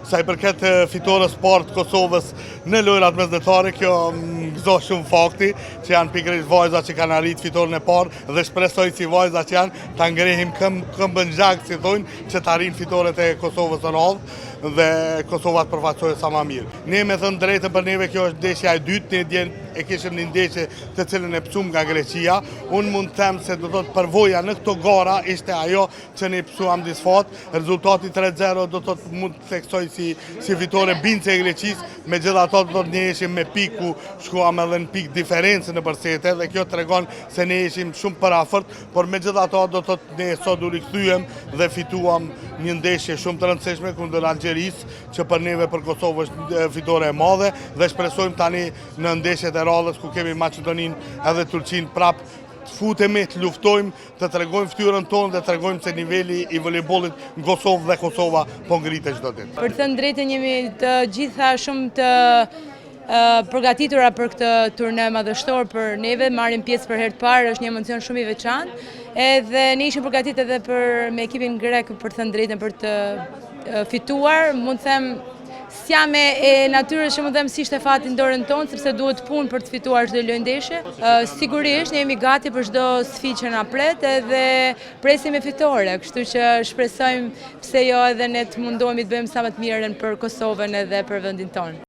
Sa i përket fitores parë të Kosovës në lojrat mesdhetare, kjo gëzo shumë fakti që janë pikërisht vajzat që kanë arrit fitoren e parë dhe shpresoj si vajzat që janë ta ngrehim këmbën gjak, si thonë, që ta arrin fitoret e Kosovës në radhë dhe Kosova të përfaqësohet sa më mirë. Ne me thënë drejtën për neve kjo është ndeshja e dytë, ne djen e kishim një ndeshje të cilën e psuam nga Greqia. Unë mund të them se do të thotë përvoja në këto gara ishte ajo që ne psuam disfat. Rezultati 3-0 do të thotë mund të theksoj si fitore bince e Greqisë, megjithatë do të thotë ne ishim me pikë ku shkuam edhe në pikë diferencë në përsete dhe kjo tregon se ne ishim shumë përafërt, por megjithatë do të thotë ne sot u rikthyem dhe fituam një ndeshje shumë të rëndësishme kundër Algjerisë, që për neve për Kosovë është fitore e madhe dhe shpresojmë tani në ndeshjet e radhës ku kemi Maqedoninë edhe Turqinë prap të futemi, të luftojmë, të tregojmë fytyrën tonë dhe të tregojmë se niveli i voleybollit në Kosovë dhe Kosova po ngritet çdo ditë. Për të thënë drejtën jemi të gjitha shumë të përgatitura për këtë turne madhështor për neve, marrim pjesë për herë të parë, është një emocion shumë i veçantë, edhe ne ishim përgatitur edhe me ekipin grek për të thënë drejtën për të fituar, mund të them sjame e natyrës që mund të them si ishte fati në dorën tonë, sepse duhet punë për të fituar çdo lojë ndeshje. Sigurisht ne jemi gati për çdo sfidë që na pret edhe presim me fitore, kështu që shpresojmë pse jo edhe ne të mundohemi të bëjmë sa më të mirën për Kosovën edhe për vendin tonë.